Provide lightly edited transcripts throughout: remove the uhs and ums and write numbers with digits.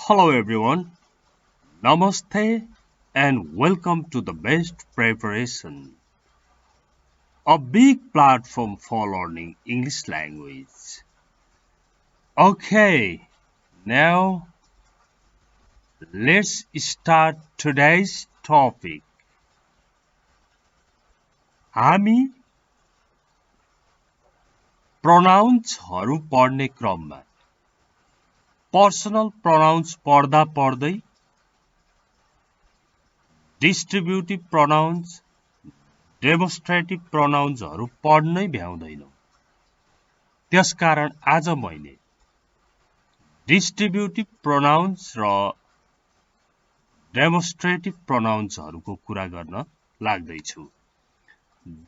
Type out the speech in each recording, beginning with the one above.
Hello everyone, Namaste and welcome to the Best Preparation, a big platform for learning English language. Okay, now let's start today's topic. हामी प्रोनाउन्सहरू पढ्ने क्रममा personal pronounce पढ्दा पढ्दै distributive pronounce डेमोन्स्ट्रेटिभ प्रोनाउन्सहरू पढ्नै भ्याउँदैनौँ। त्यसकारण आज मैले डिस्ट्रिब्युटिभ प्रोनाउन्स र डेमोन्स्ट्रेटिभ प्रोनाउन्सहरूको कुरा गर्न लाग्दैछु।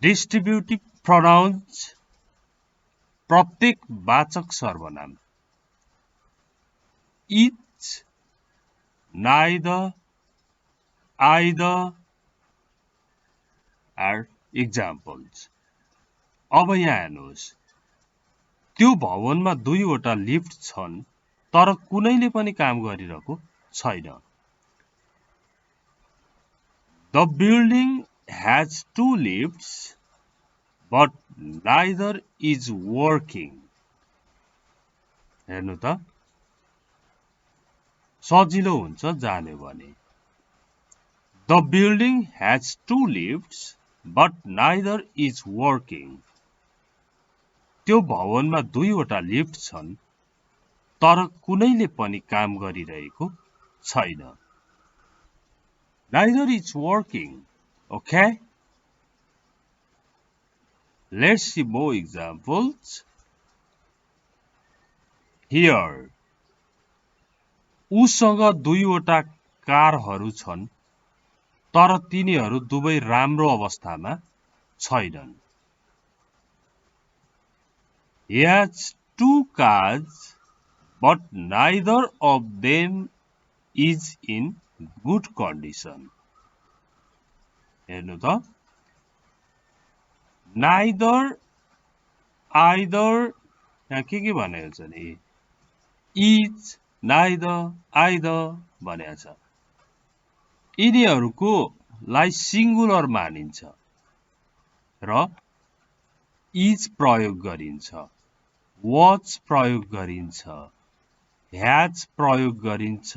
डिस्ट्रिब्युटिभ प्रोनाउन्स प्रत्येक वाचक सर्वनाम each, neither, either are examples. अब यहाँ हेर्नुहोस्, त्यो भवनमा दुईवटा लिफ्ट छन् तर कुनैले पनि काम गरिरहेको छैन। The building has two lifts but neither is working. हेर्नु त सजिलो हुन्छ जाने भने। The building has two lifts but neither is working. त्यो भवनमा दुईवटा लिफ्ट छन् तर कुनैले पनि काम गरिरहेको छैन। Neither is working. Okay? Let's see more examples. Here. उसँग दुईवटा कारहरू छन् तर तिनीहरू दुवै राम्रो अवस्थामा छैनन्। He has two cars but neither of them is in good condition. हेर्नु त neither, either यहाँ के भनेको छ नि is, neither, either भनेको छ। यिनीहरूको लाई सिंगुलर मानिन्छ र is प्रयोग गरिन्छ, was प्रयोग गरिन्छ, has प्रयोग गरिन्छ।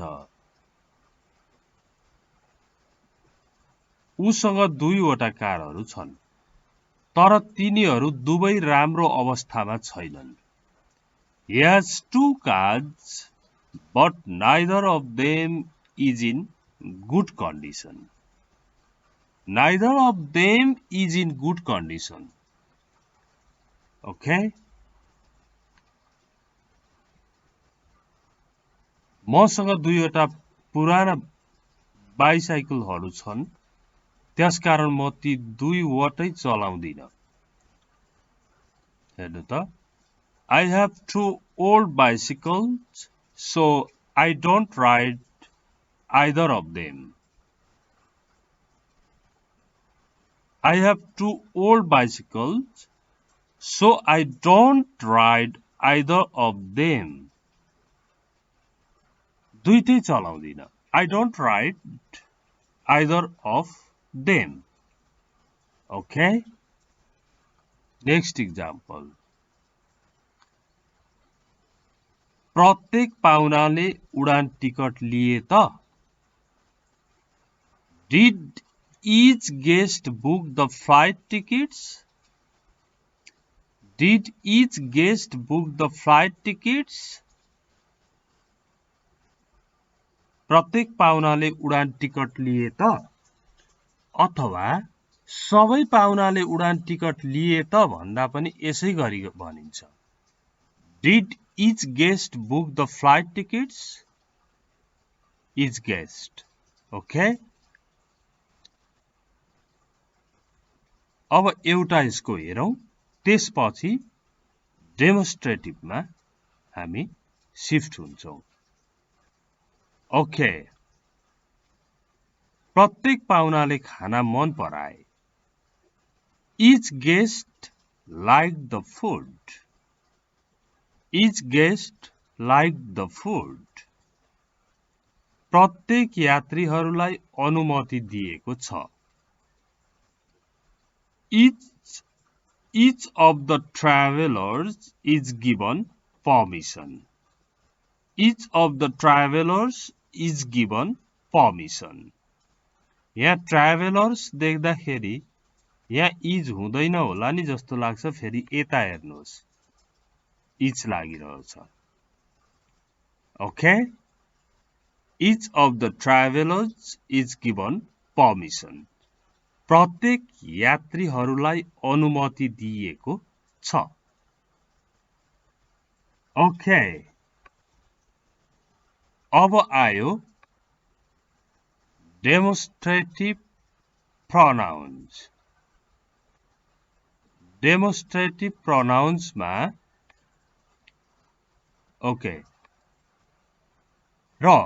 उसँग दुईवटा कारहरू छन् तर तिनीहरू दुवै राम्रो अवस्थामा छैनन्। He has two cars but neither of them is in good condition. Neither of them is in good condition. Okay? मसँग दुईवटा पुराना बाइसाइकलहरू छन् त्यसकारण म ती दुईवटै चलाउँदिन। हेर्नु त I have two old bicycles so I don't ride either of them. I have two old bicycles so I don't ride either of them. दुईटै चलाउँदिन। I don't ride either of them. Okay? Next example. प्रत्येक पाहुनाले उडान ticket लिए त? Did each guest book the flight tickets? Did each guest book the flight tickets? प्रत्येक पाहुनाले उडान ticket लिए त? अथवा सबै पाहुनाले उडान ticket लिए त भन्दा पनि यसै गरी भनिन्छ। Did each guest book the flight tickets? Each guest. Okay? अब एउटा यसको हेरौं त्यसपछि डेमोन्स्ट्रेटिभमा हामी शिफ्ट हुन्छौं। ओके प्रत्येक पाहुनाले खाना मन पराए। Each guest liked the food. Each guest liked the food. प्रत्येक यात्रीहरूलाई अनुमति दिएको छ। Each of the travelers is given permission. Each of the travelers is given permission. यहाँ travelers देख्दाखेरि यहाँ इज हुँदैन होला नि जस्तो लाग्छ, फेरि यता हेर्नुहोस् इच लागिरहेछ। Okay? Each of the travelers is given permission. प्रत्येक यात्रीहरूलाई अनुमति दिएको छ। Okay. अब आयो demonstrative pronouns. Demonstrative pronouns मा ओके र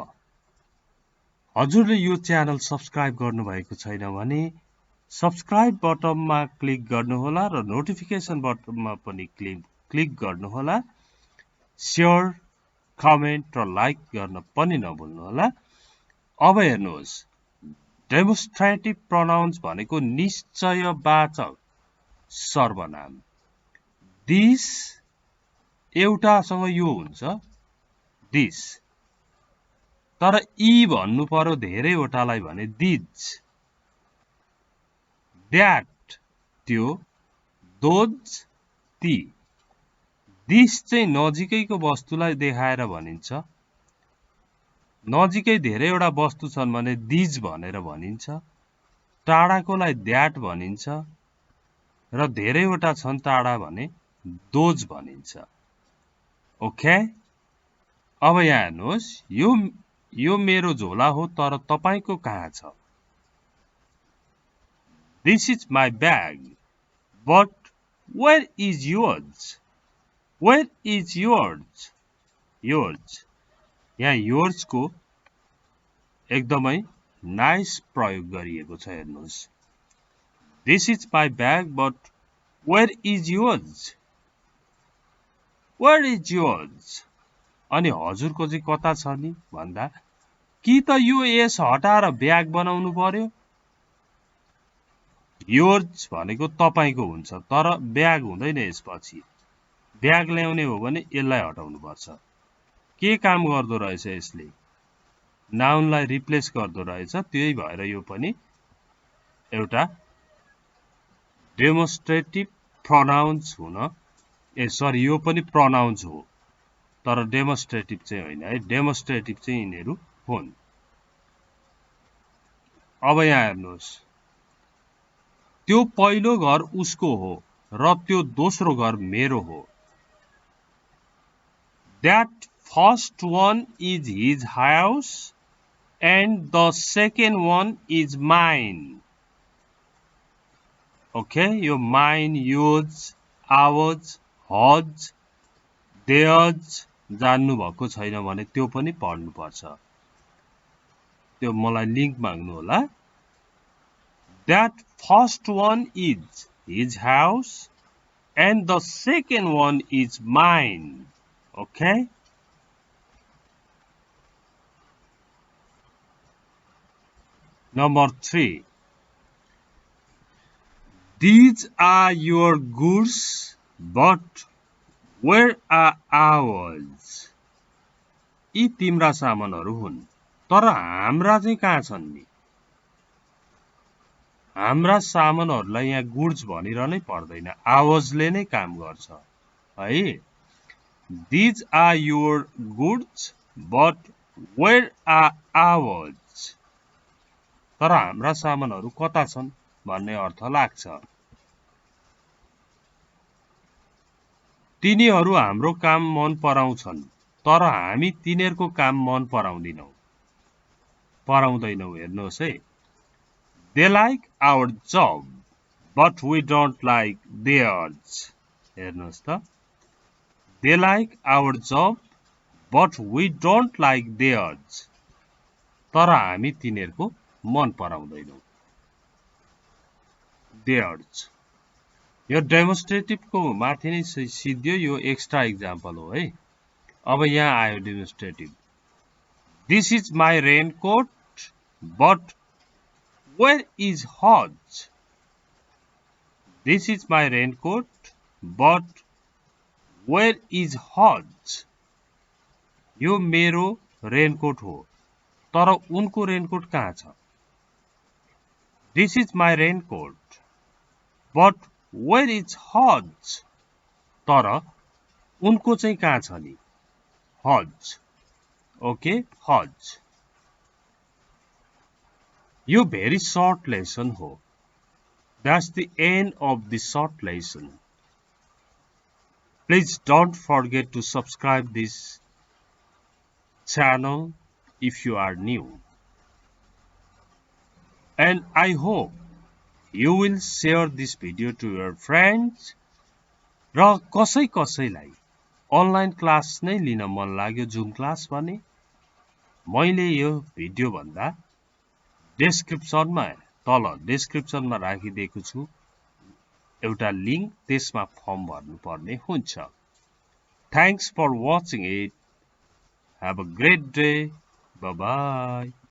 हजुरले यो च्यानल सब्स्क्राइब गर्नुभएको छैन भने सब्स्क्राइब बटनमा क्लिक गर्नुहोला र नोटिफिकेसन बटनमा पनि क्लिक गर्नुहोला। शेयर, कमेन्ट र लाइक गर्न पनि नभुल्नुहोला। अब हेर्नुहोस्, डेमोन्स्ट्रेटिभ प्रोनाउन्स भनेको निश्चयवाचक सर्वनाम। दिस एउटासँग यो हुन्छ दिस, तर ई भन्नु पर्यो धेरैवटालाई भने दिज, द्याट त्यो, दोज ती। दिस चाहिँ नजिकैको वस्तुलाई देखाएर भनिन्छ। नजिकै धेरैवटा वस्तु छन् भने दिज भनेर भनिन्छ। टाढाकोलाई द्याट भनिन्छ र धेरैवटा छन् टाढा भने दोज भनिन्छ। ओके, अब यहाँ हेर्नुहोस्, यो मेरो झोला हो तर तपाईको कहाँ छ? This is my bag, but where is yours? Where is yours? Yours. यहाँ yours को एकदमै नाइस प्रयोग गरिएको छ, हेर्नुहोस्। This is my bag, but where is yours? Where is yours? अनि हजुरको चाहिँ कता छ नि भन्दा कि त यो एस हटाएर ब्याग बनाउनु पर्यो। योर्स भनेको तपाईको हुन्छ, तर ब्याग हुँदैन यसपछि। ब्याग ल्याउने हो भने यसलाई हटाउनु पर्छ। के काम गर्दो रहेछ यसले? नाउनलाई रिप्लेस गर्दो रहेछ। त्यही भएर यो पनि एउटा डेमोन्स्ट्रेटिभ प्रोनाउन्स हुन यो पनि प्रोनाउन्स हो, तर डेमोन्स्ट्रेटिभ चाहिँ होइन है। डेमोन्स्ट्रेटिभ चाहिँ यिनीहरू हुन्। अब यहाँ हेर्नुहोस्, त्यो पहिलो घर उसको हो र त्यो दोस्रो घर मेरो हो। That first one is his house and the second one is mine. Okay, यो mine, yours, ours, hers, theirs जान्नु भएको छैन भने त्यो पनि पढ्नु पर्छ। त्यो मलाई लिंक माग्नु होला। That first one is his house and the second one is mine. Okay? Number 3. These are your goods, but where are ours? यी तिम्रा सामानहरू हुन्, तर हाम्रा चाहिँ कहाँ छन् नि? हाम्रा सामानहरूलाई यहाँ गुड्स भनिरहनै पर्दैन, आवर्सले नै काम गर्छ है। These are your goods, but where are ours? तर हाम्रा सामानहरू कता छन् भन्ने अर्थ लाग्छ। तिनीहरू हाम्रो काम मन पराउँछन्, तर हामी तिनीहरूको काम मन पराउँदैनौँ। हेर्नुहोस् है। They like our job, but we don't like theirs. हेर्नुहोस् त। They like our job, but we don't like theirs. तर हामी तिनीहरूको मन पराउँदैनौँ। Theirs. यो डेमोन्स्ट्रेटिभ को माथि नै सिद्धियो, यो एक्स्ट्रा एक्जाम्पल हो है। अब यहाँ आयो डेमोन्स्ट्रेटिभ। This is my raincoat, but where is Hodge? This is my raincoat, but where is Hodge? यो मेरो रेनकोट हो तर उनको रेनकोट कहाँ छ? This is my raincoat, but where is Hodge? तर उनको चाहिँ कहाँ छ नि? Hodge. Okay, Hodge. यो very short lesson हो. That's the end of the short lesson. Please don't forget to subscribe this channel if you are new. And I hope you will share this video to your friends. र कसैलाई online class नै लिन मन लाग्यो zoom class भने मैले यो video भन्दा तल डेस्क्रिप्सनमा राखिदिएको छु एउटा लिंक त्यसमा फर्म भर्नु पर्ने हुन्छ. Thanks for watching it. Have a great day. Bye bye.